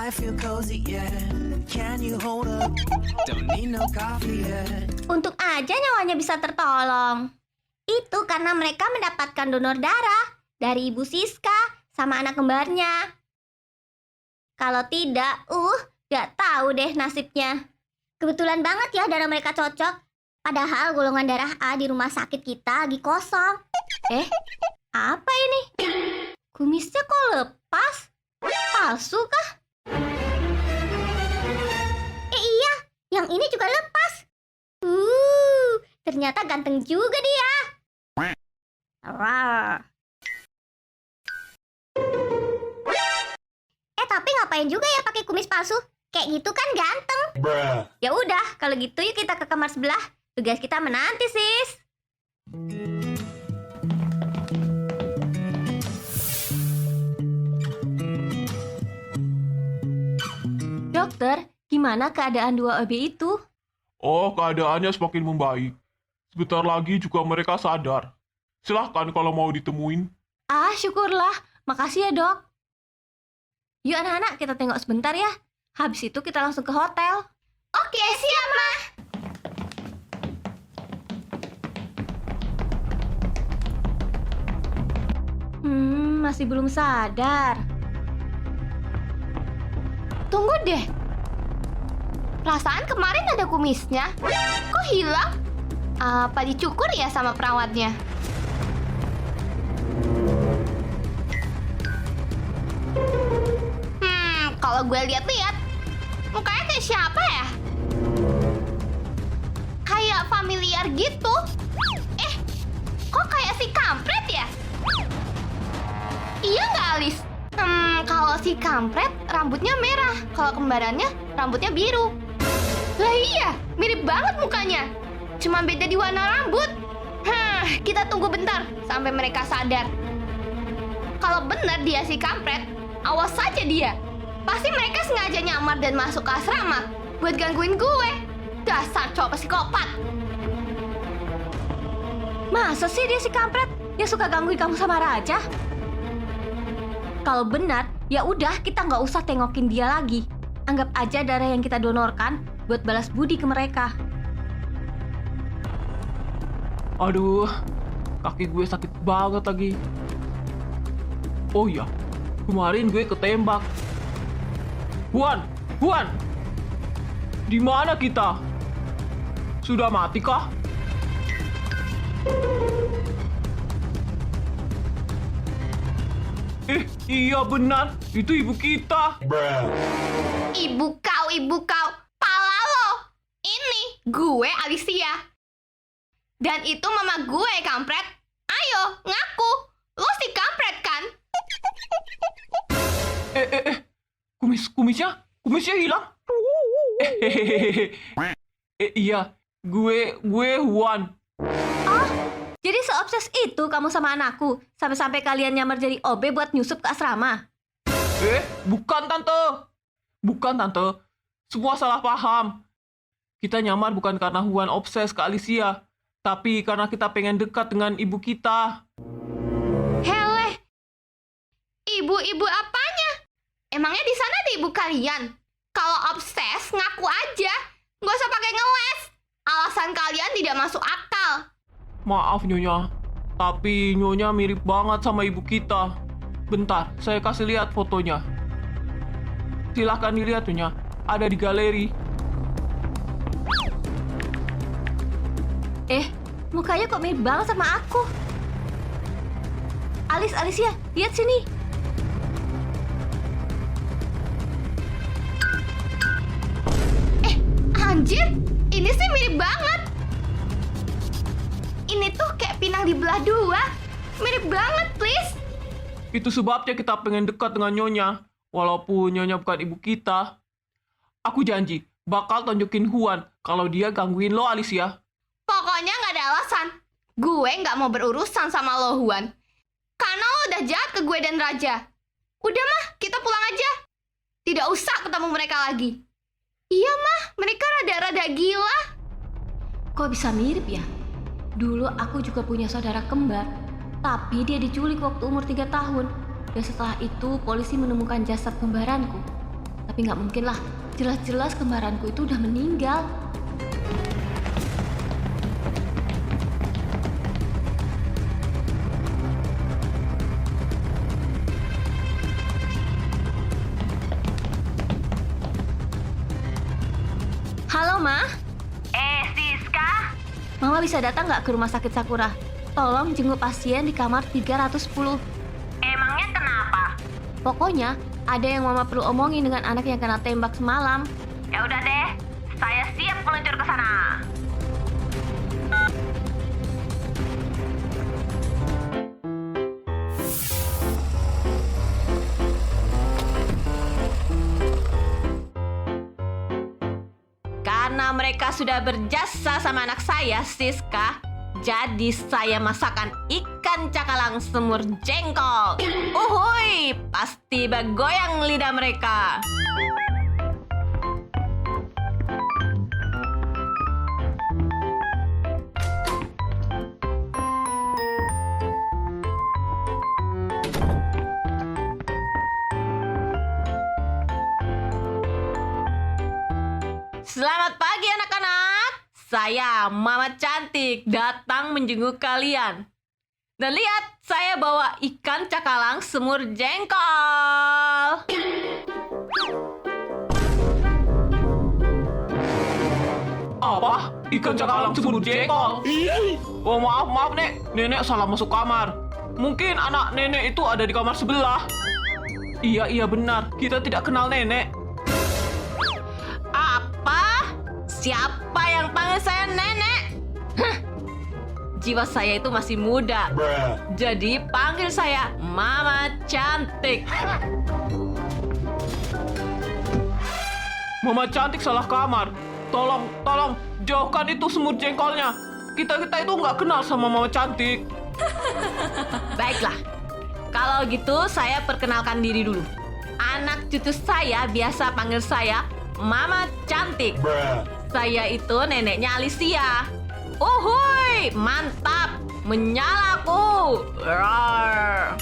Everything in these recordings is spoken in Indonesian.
I feel cozy, yeah. Can you hold up? Don't need no coffee yet. Untung aja nyawanya bisa tertolong. Itu karena mereka mendapatkan donor darah dari Ibu Siska sama anak kembarnya. Kalau tidak, gak tahu deh nasibnya. Kebetulan banget ya darah mereka cocok. Padahal golongan darah A di rumah sakit kita lagi kosong. Apa ini? Kumisnya kok lepas? Palsu kah? Iya, yang ini juga lepas. Ternyata ganteng juga dia. Rawr. Tapi ngapain juga ya pakai kumis palsu? Kayak gitu kan ganteng. Ya udah, kalau gitu yuk kita ke kamar sebelah. Tugas kita menanti, sis. Dokter, gimana keadaan dua OB itu? Oh, keadaannya semakin membaik. Sebentar lagi juga mereka sadar. Silahkan kalau mau ditemuin. Syukurlah. Makasih ya, Dok. Yuk anak-anak, kita tengok sebentar ya. Habis itu kita langsung ke hotel. Oke, siap, Ma. Masih belum sadar. Tunggu deh. Perasaan kemarin ada kumisnya. Kok hilang? Apa dicukur ya sama perawatnya? Kalau gue lihat-lihat, mukanya kayak siapa ya? Kayak familiar gitu. Kok kayak si kampret ya? Iya nggak, Alis? Kalau si kampret rambutnya merah, kalau kembarannya rambutnya biru. Lah iya, mirip banget mukanya. Cuma beda di warna rambut. Kita tunggu bentar sampai mereka sadar. Kalau benar dia si kampret, awas saja dia. Pasti mereka sengaja nyamar dan masuk ke asrama buat gangguin gue. Dasar cowok psikopat. Masa sih dia si kampret yang suka gangguin kamu sama Raja? Kalau benar, ya udah kita nggak usah tengokin dia lagi. Anggap aja darah yang kita donorkan buat balas budi ke mereka. Aduh, kaki gue sakit banget lagi. Oh iya, kemarin gue ketembak. Huan, di mana kita? Sudah mati kah? Iya benar, itu ibu kita. Ibu kau, pala lo. Ini gue Alicia. Dan itu mama gue, kampret. Ayo, ngaku. Lo si kampret kan? Kumisnya hilang. Iya, gue Huan. Jadi seobses itu kamu sama anakku, sampai-sampai kalian nyamar jadi OB buat nyusup ke asrama? Bukan tante. Semua salah paham. Kita nyamar bukan karena Huan obses ke Alicia, tapi karena kita pengen dekat dengan ibu kita. Heleh, ibu apanya? Emangnya di sana ada ibu kalian? Kalau obses, ngaku aja. Nggak usah pakai ngeles. Alasan kalian tidak masuk akal. Maaf Nyonya, tapi Nyonya mirip banget sama ibu kita. Bentar, saya kasih lihat fotonya. Silahkan dilihat Nyonya, ada di galeri. Mukanya kok mirip banget sama aku. Alicia, lihat sini. Anjir, ini sih mirip banget. Ini tuh kayak pinang dibelah dua. Mirip banget, please. Itu sebabnya kita pengen dekat dengan Nyonya. Walaupun Nyonya bukan ibu kita. Aku janji, bakal tunjukin Huan kalau dia gangguin lo, Alicia. Pokoknya nggak ada alasan. Gue nggak mau berurusan sama lo, Huan. Karena lo udah jahat ke gue dan Raja. Udah mah, kita pulang aja. Tidak usah ketemu mereka lagi. Iya mah, mereka rada-rada gila. Kok bisa mirip ya? Dulu aku juga punya saudara kembar. Tapi dia diculik waktu umur 3 tahun. Dan setelah itu polisi menemukan jasad kembaranku. Tapi nggak mungkin lah, jelas-jelas kembaranku itu udah meninggal. Halo, Ma. Siska? Mama bisa datang nggak ke rumah sakit Sakura? Tolong jenguk pasien di kamar 310. Emangnya kenapa? Pokoknya, ada yang Mama perlu omongin dengan anak yang kena tembak semalam. Ya udah deh, saya siap meluncur ke sana. Karena mereka sudah berjasa sama anak saya, Siska, jadi saya masakan ikan cakalang semur jengkol. Uhuy, pasti bergoyang lidah mereka. Selamat pagi anak-anak. Saya Mama Cantik datang menjenguk kalian. Dan lihat, saya bawa ikan cakalang semur jengkol. Apa? Ikan cakalang semur jengkol? Oh maaf Nek, Nenek salah masuk kamar. Mungkin anak Nenek itu ada di kamar sebelah. Iya benar, kita tidak kenal Nenek. Apa? Siapa yang panggil saya nenek? Hah. Jiwa saya itu masih muda. Jadi panggil saya Mama Cantik. Mama Cantik salah kamar. Tolong, jauhkan itu semur jengkolnya. Kita itu nggak kenal sama Mama Cantik. Baiklah. Kalau gitu saya perkenalkan diri dulu. Anak cucu saya biasa panggil saya Mama Cantik. Saya itu neneknya Alicia. Uhuy, mantap, menyalaku. Roar.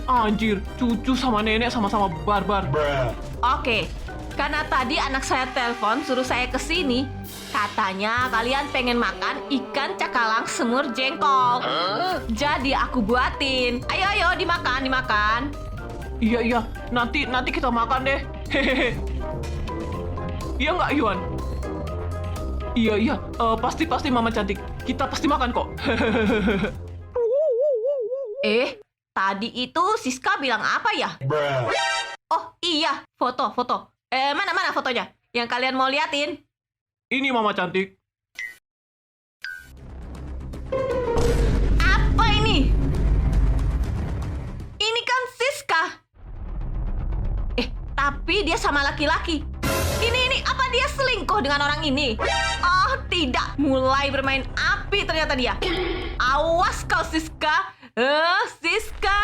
Anjir, cucu sama nenek sama-sama barbar. Oke, karena tadi anak saya telepon suruh saya ke sini. Katanya kalian pengen makan ikan cakalang semur jengkol. Jadi aku buatin. Ayo dimakan. Iya, nanti kita makan deh. Hehehe. Iya nggak, Yuan? Iya, pasti Mama Cantik. Kita pasti makan kok. Tadi itu Siska bilang apa ya? Oh iya, foto. Mana fotonya? Yang kalian mau liatin? Ini Mama Cantik. Apa ini? Ini kan Siska. Tapi dia sama laki-laki. Ini apa dia selingkuh dengan orang ini? Oh tidak, mulai bermain api ternyata dia. Awas kau Siska. Siska.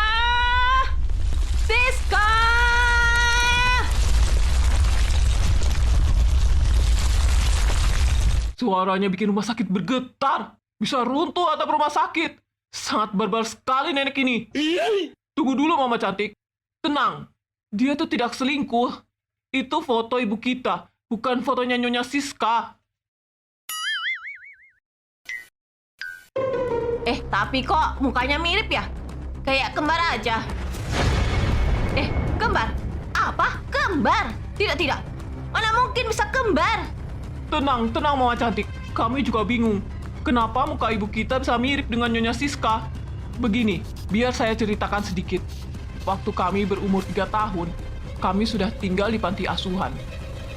Suaranya bikin rumah sakit bergetar. Bisa runtuh atap rumah sakit. Sangat barbar sekali nenek ini. Tunggu dulu Mama Cantik. Tenang. Dia tuh tidak selingkuh. Itu foto ibu kita, bukan fotonya Nyonya Siska. Tapi kok mukanya mirip ya? Kayak kembar aja. Kembar? Apa? Kembar? Tidak. Mana mungkin bisa kembar? Tenang Mama Cantik. Kami juga bingung. Kenapa muka ibu kita bisa mirip dengan Nyonya Siska? Begini, biar saya ceritakan sedikit. Waktu kami berumur 3 tahun, kami sudah tinggal di panti asuhan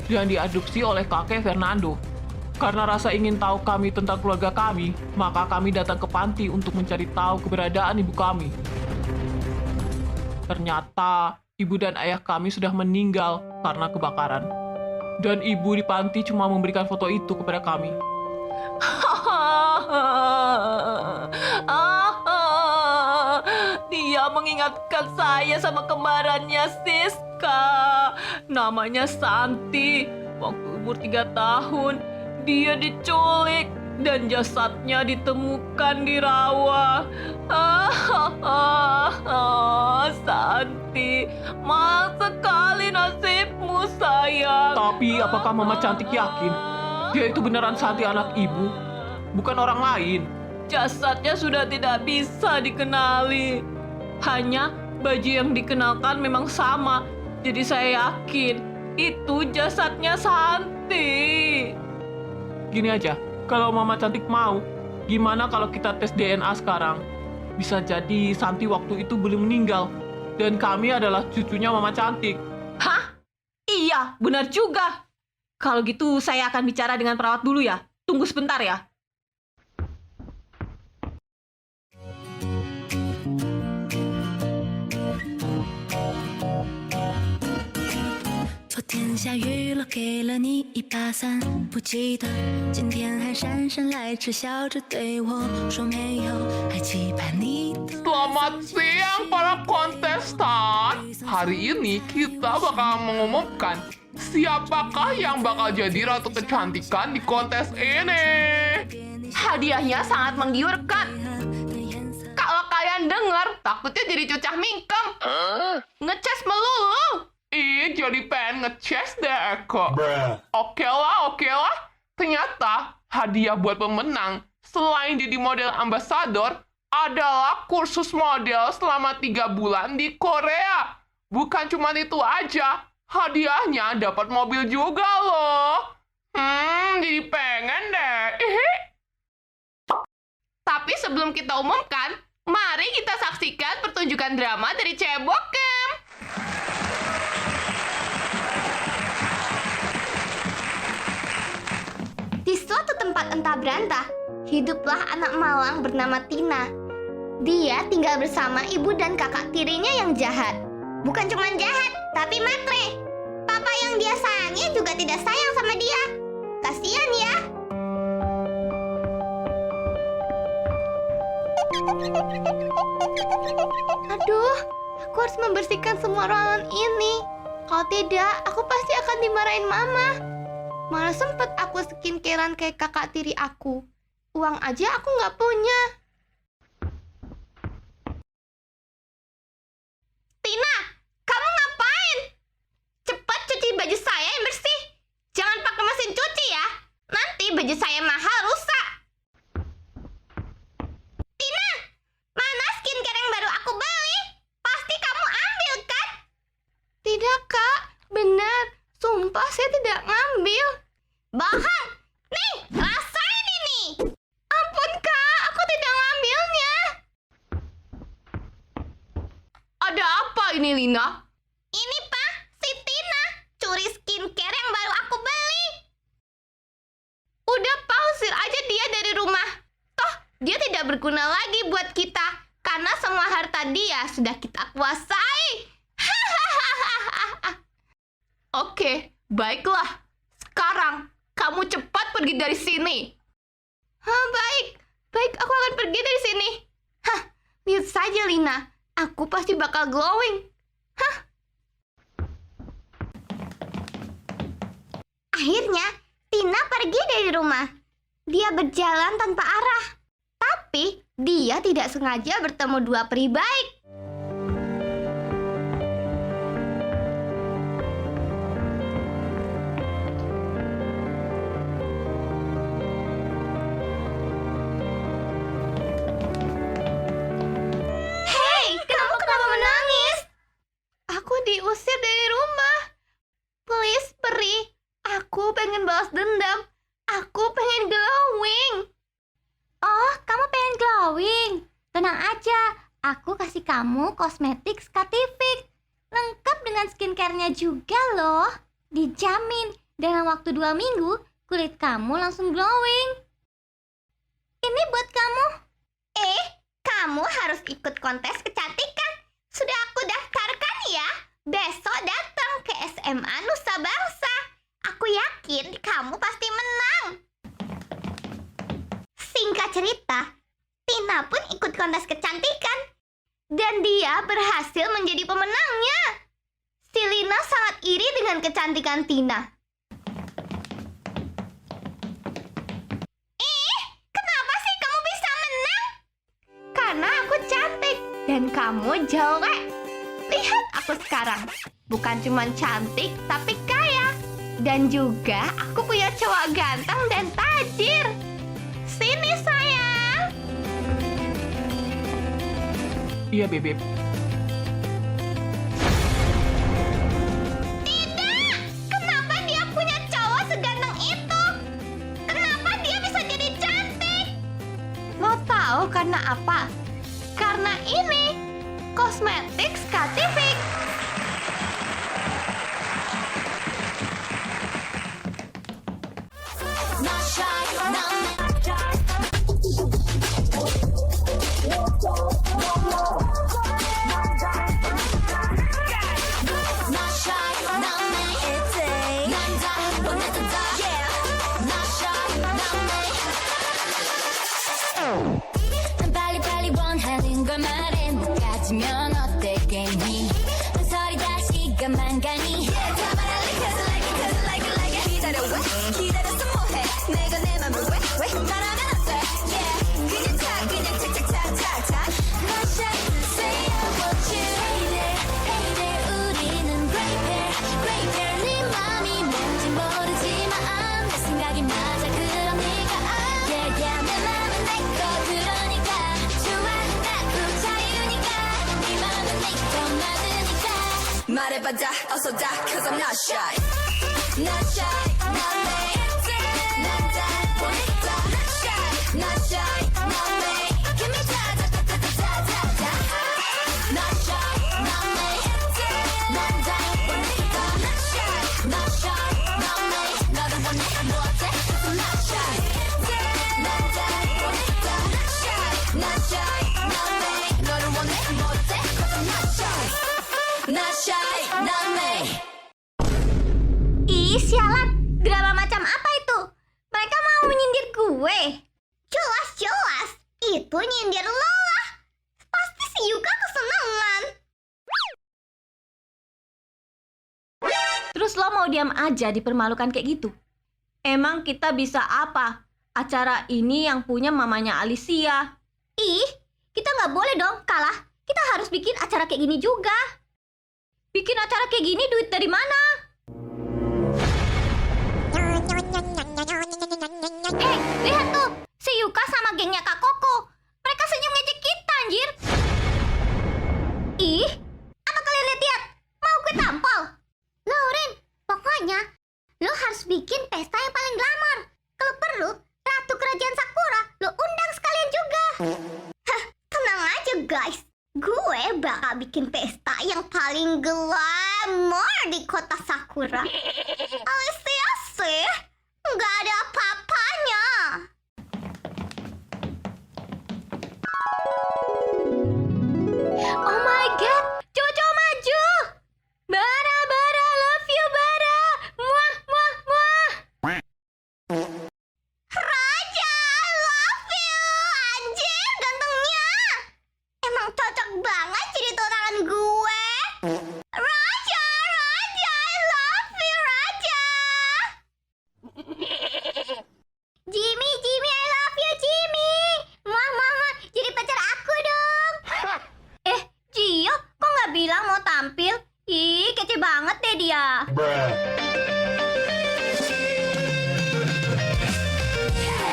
dan diadopsi oleh kakek Fernando. Karena rasa ingin tahu kami tentang keluarga kami, maka kami datang ke panti untuk mencari tahu keberadaan ibu kami. Ternyata, ibu dan ayah kami sudah meninggal karena kebakaran. Dan ibu di panti cuma memberikan foto itu kepada kami. Dia mengingatkan saya sama kembarannya Siska. Namanya Santi. Waktu umur 3 tahun, dia diculik dan jasadnya ditemukan di rawa. Santi, maaf sekali nasibmu sayang. Tapi apakah Mama Cantik yakin dia itu beneran Santi anak ibu, bukan orang lain? Jasadnya sudah tidak bisa dikenali. Hanya baju yang dikenalkan memang sama. Jadi saya yakin itu jasadnya Santi. Gini aja, kalau Mama Cantik mau, gimana kalau kita tes DNA sekarang? Bisa jadi Santi waktu itu belum meninggal, dan kami adalah cucunya Mama Cantik. Hah? Iya, benar juga. Kalau gitu saya akan bicara dengan perawat dulu ya. Tunggu sebentar ya. 昨天下雨了，给了你一把伞，不记得今天还姗姗来迟，笑着对我说没有，还期盼你的。 Selamat siang para kontestan. Hari ini kita bakal mengumumkan siapakah yang bakal jadi ratu kecantikan di kontes ini. Hadiahnya sangat menggiurkan. Kalau kalian dengar, takutnya jadi cucah mingkem. Ngecas melulu. Ih, jadi pengen nge-chess deh, Eko. Oke lah. Ternyata hadiah buat pemenang selain jadi model ambasador adalah kursus model selama 3 bulan di Korea. Bukan cuma itu aja, hadiahnya dapat mobil juga loh. Jadi pengen deh. Tapi sebelum kita umumkan, mari kita saksikan pertunjukan drama dari Cebokem. Di suatu tempat entah berantah, hiduplah anak malang bernama Tina. Dia tinggal bersama ibu dan kakak tirinya yang jahat. Bukan cuma jahat, tapi matre. Papa yang dia sayangi juga tidak sayang sama dia. Kasian ya. Aduh, aku harus membersihkan semua ruangan ini. Kalau tidak, aku pasti akan dimarahin mama. Mana sempet aku skincarean kayak kakak tiri aku. Uang aja aku nggak punya. Tina, kamu ngapain? Cepat cuci baju saya yang bersih. Jangan pakai mesin cuci ya. Nanti baju saya mahal rusak. Tina, mana skincare yang baru aku beli? Pasti kamu ambil kan? Tidak kak, benar. Sumpah saya tidak ngambil. Bohong! Nih, rasain ini! Ampun kak, aku tidak ngambilnya. Ada apa ini, Lina? Ini pak, si Tina curi skincare yang baru aku beli. Udah pausir aja dia dari rumah. Toh, dia tidak berguna lagi buat kita. Karena semua harta dia sudah kita kuasai. Oke, baiklah. Sekarang, kamu cepat pergi dari sini. Baik, aku akan pergi dari sini. Lihat saja Lina, aku pasti bakal glowing. Akhirnya, Tina pergi dari rumah. Dia berjalan tanpa arah. Tapi, dia tidak sengaja bertemu dua peri baik. Hei, kenapa menangis? Aku diusir dari rumah. Please, peri. Aku pengen balas dendam. Aku pengen glowing. Oh, kamu pengen glowing? Tenang aja, aku kasih kamu kosmetik Skatifik. Lengkap dengan skincare-nya juga loh. Dijamin, dalam waktu 2 minggu, kulit kamu langsung glowing. Ini buat kamu. Kamu harus ikut kontes kecantikan. Sudah aku daftarkan ya. Besok datang ke SMA Nusa Bangsa. Aku yakin kamu pasti menang. Singkat cerita, Tina pun ikut kontes kecantikan. Dan dia berhasil menjadi pemenangnya. Si Lina sangat iri dengan kecantikan Tina. Kenapa sih kamu bisa menang? Karena aku cantik dan kamu jelek. Lihat aku sekarang. Bukan cuma cantik, tapi kaya. Dan juga aku punya cowok ganteng dan tajir. Sini sayang. Iya, Bebep. Tidak! Kenapa dia punya cowok seganteng itu? Kenapa dia bisa jadi cantik? Lo tahu karena apa? Karena ini kosmetik Skatifik. 빨리빨리 원하는 걸 말해 못 가지면 어때 괜히 소리 다시 시간만 가니 다 말할래 cause I like it 기다려 왜 기다렸어 뭐해 내가 내 맘을 왜 말하면 안돼 yeah 그냥 착착착착착 Not shy to say I want you Hey there 우리는 great pair 네 맘이 뭔지 모르지만 내 생각이 맞아 그러니까 yeah 내 맘은 내거 그러니까 좋아 나도 자유니까 네 맘은 내거 맞으니까 말해봐 다 어서 다 cause I'm not shy Not shy not me 난 다 보니까 Not shy not me Give me 다다다다다다다 Not shy not me 난 다 보니까 Not shy not me 너를 원해 뭐어때 cause I'm not shy 난 다 보니까 Not shy not me 너를 원해 뭐어때 cause I'm not shy Not shy not me Ih, sialan. Drama macam apa itu? Mereka mau menyindir gue. Jelas-jelas. Itu nyindir lo lah. Pasti si Yuka kesenangan. Terus lo mau diam aja dipermalukan kayak gitu? Emang kita bisa apa? Acara ini yang punya mamanya Alicia. Ih, kita nggak boleh dong kalah. Kita harus bikin acara kayak gini juga. Bikin acara kayak gini duit dari mana? Lihat tuh. Si Yuka sama gengnya Kak Koko. Mereka senyum ngejek kita, anjir. Ih, apa kalian lihat? Mau gue tampol? Lauren, pokoknya lo harus bikin pesta yang paling glamor. Kalau perlu, Ratu Kerajaan Sakura lo undang sekalian juga. Hah, tenang aja guys. Gue bakal bikin pesta yang paling glamor di kota Sakura. Alicia sih, nggak ada apa-apanya. Oh my god, cowok-cowok maju! Bara, Bara, love you, Bara! Muah, muah, muah! Raja, I love you. Anjir, gantengnya. Emang cocok banget jadi tunangan gue. Raja, I love you, Raja. Jimmy, I love you, Jimmy. Muah, jadi pacar aku dong. Gio, kok nggak bilang mau tampil? Ih, kece banget deh dia.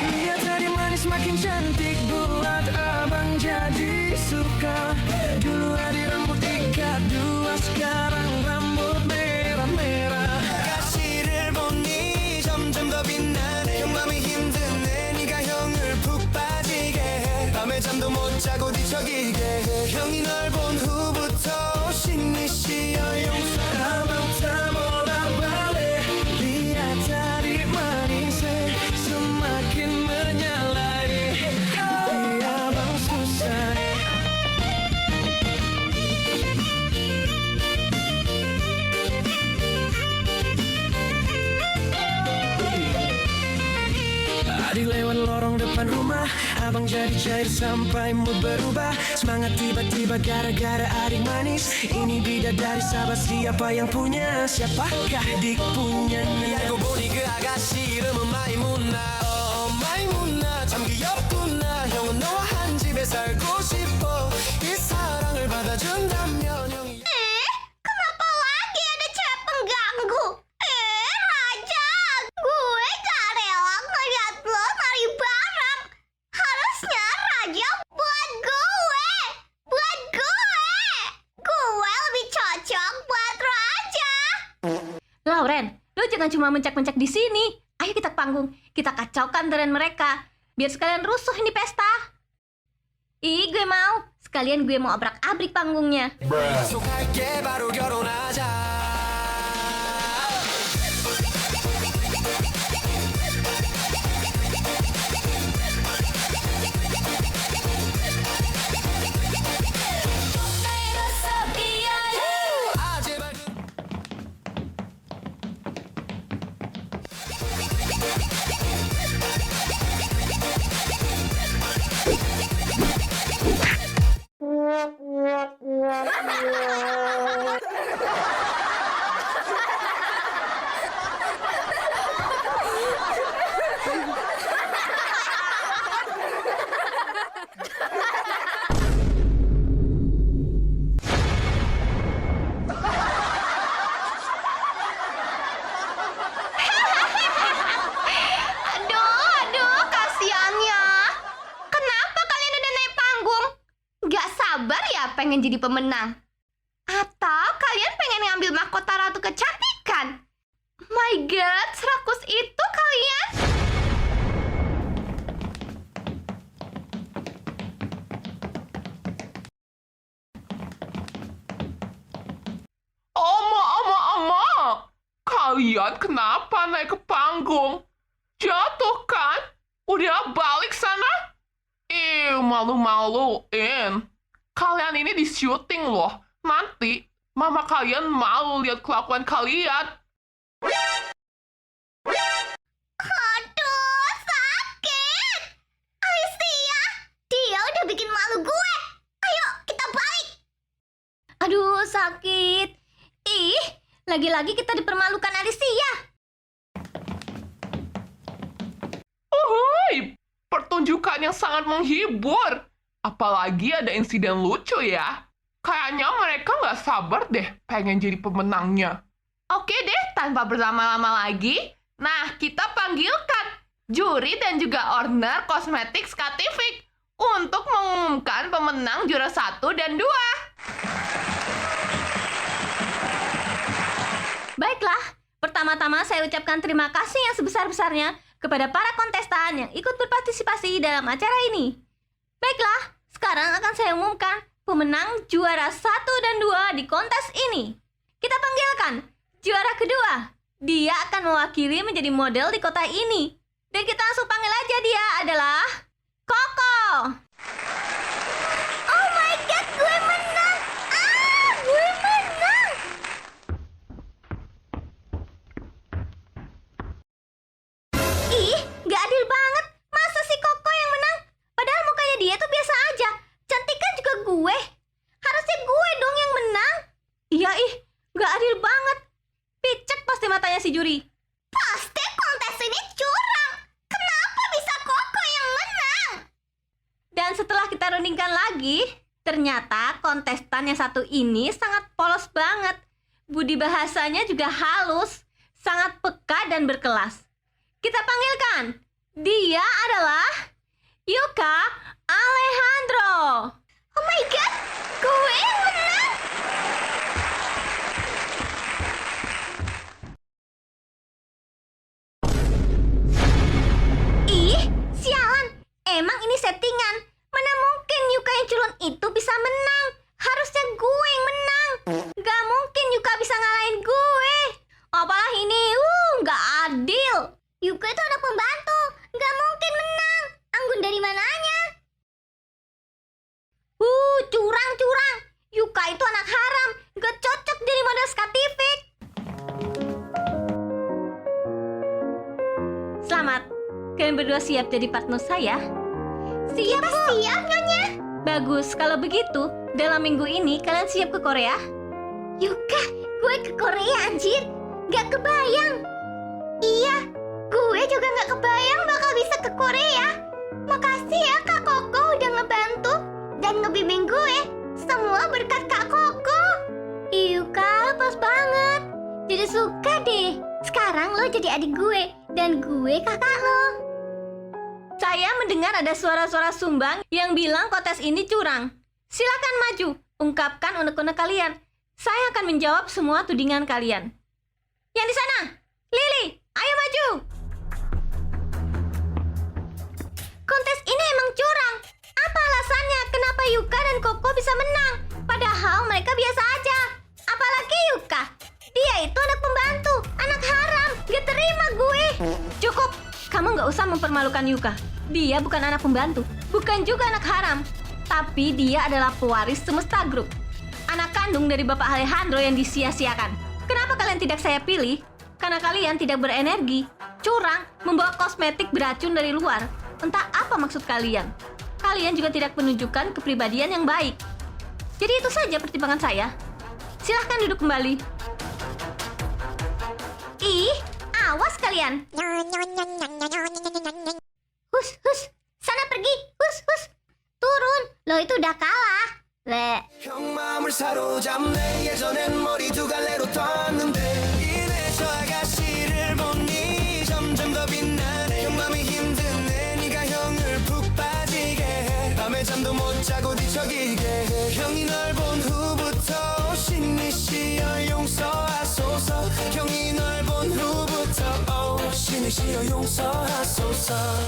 Lihat hari manis makin cantik buat abang jadi suka. Dulu ada rambut ikat dua sekarang rambut merah-merah. 가시를 보니 점점 더 빛나네 형 맘이 힘드네 네가 형을 푹 빠지게 해 밤에 잠도 못 자고 뒤척이게 해 형이 널 본 후부터 신이 씌어 용서 abang tak bola balik lihat hari manisnya semakin menyalai di abang susah. Adik lewat lorong depan rumah, abang jadi cair sampai mood berubah. Semangat tiba-tiba gara-gara adik manis. Ini bidadari sahabat siapa yang punya? Siapakah dik punya? 알고 보니 그 아가씨 이름은 마이무나. 마이무나 참 귀엽구나. 형은 너와 한 집에 살고 싶어. 이 사랑을 받아준다면 형이 Kenapa lagi ada cewek pengganggu? Raja. Ren, lo jangan cuma mencak-mencak di sini. Ayo kita ke panggung, kita kacaukan tren mereka. Biar sekalian rusuh ini pesta. Ih, gue mau. Sekalian gue mau abrak-abrik panggungnya. 약속할게 바로 결혼하자 아 제발 Aduh, kasihannya. Kenapa kalian udah naik panggung? Gak sabar ya pengen jadi pemenang? Atau kalian pengen ngambil mahkota ratu kecantikan? My God, serakus itu kalian? Ama. Kalian kenapa naik ke panggung? Jatuh kan? Udah balik sana? Malu-maluin. Kalian ini di syuting loh. Nanti mama kalian malu lihat kelakuan kalian. Aduh, sakit. Alicia, dia udah bikin malu gue. Ayo, kita balik. Aduh, sakit. Ih, lagi-lagi kita dipermalukan Alicia. Uhuy, pertunjukan yang sangat menghibur. Apalagi ada insiden lucu ya. Kayaknya mereka nggak sabar deh pengen jadi pemenangnya. Oke deh, tanpa berlama-lama lagi. Nah, kita panggilkan juri dan juga owner kosmetik Skatifik untuk mengumumkan pemenang juara 1 dan 2. Baiklah, pertama-tama saya ucapkan terima kasih yang sebesar-besarnya kepada para kontestan yang ikut berpartisipasi dalam acara ini. Baiklah, sekarang akan saya umumkan pemenang juara 1 dan 2 di kontes ini. Kita panggilkan juara kedua. Dia akan mewakili menjadi model di kota ini. Dan kita langsung panggil aja, dia adalah Koko. Oh my God, gue menang. Gue menang. Ih, gak adil banget. Masa sih Koko yang menang? Padahal mukanya dia tuh biasa aja. Cantik kan juga gue. Harusnya gue dong yang menang. Iya gak adil banget. Picek pasti matanya si juri. Pasti kontes ini curang. Kenapa bisa Koko yang menang? Dan setelah kita rundingkan lagi, ternyata kontestan yang satu ini sangat polos banget. Budi bahasanya juga halus, sangat peka dan berkelas. Kita panggilkan, dia adalah Yuka Alejandro. Oh my God, gue yang menang. Ih, sialan. Emang ini settingan. Mana mungkin Yuka yang culun itu bisa menang? Harusnya gue yang menang. Gak mungkin Yuka bisa ngalahin gue. Apalah ini, gak adil. Yuka itu anak pembantu. Gak mungkin menang. Anggun dari mananya? Curang. Yuka itu anak haram. Gak cocok jadi model Skatifik. Selamat, kalian berdua siap jadi partner saya? Siap, Nyonya. Bagus, kalau begitu, dalam minggu ini kalian siap ke Korea? Yuka, gue ke Korea anjir. Gak kebayang. Iya, gue juga gak kebayang bakal bisa ke Korea. Makasih ya Kak Koko udah ngebantu dan ngebimbing gue. Semua berkat Kak Koko. Yuka, pas banget. Jadi suka deh. Sekarang lo jadi adik gue dan gue kakak lo. Saya mendengar ada suara-suara sumbang yang bilang kontes ini curang. Silakan maju, ungkapkan unek-unek kalian. Saya akan menjawab semua tudingan kalian. Yang di sana, Lily, ayo maju. Kontes ini emang curang. Apa alasannya kenapa Yuka dan Koko bisa menang? Padahal mereka biasa aja. Apalagi Yuka. Dia itu anak pembantu, anak haram. Gak terima gue. Cukup, kamu gak usah mempermalukan Yuka. Dia bukan anak pembantu, bukan juga anak haram. Tapi dia adalah pewaris semesta grup. Anak kandung dari Bapak Alejandro yang disia-siakan. Kenapa kalian tidak saya pilih? Karena kalian tidak berenergi, curang, membawa kosmetik beracun dari luar. Entah apa maksud kalian. Kalian juga tidak menunjukkan kepribadian yang baik. Jadi itu saja pertimbangan saya. Silahkan duduk kembali. Ih, awas kalian. Hus, hus, sana pergi. Hus, hus. Turun, lo itu udah kalah. Le. 형 마음을 사로잡네 예전엔 머리 두 갈래로 떴는데 이래서 아가씨를 보니 점점 더 빛나네 형 맘이 힘드네 네가 형을 푹 빠지게 해 밤에 잠도 못 자고 뒤척이게 해 형이 널 본 후부터 신이 시여 용서하소서 형이 널 본 후부터 신이 시여 용서하소서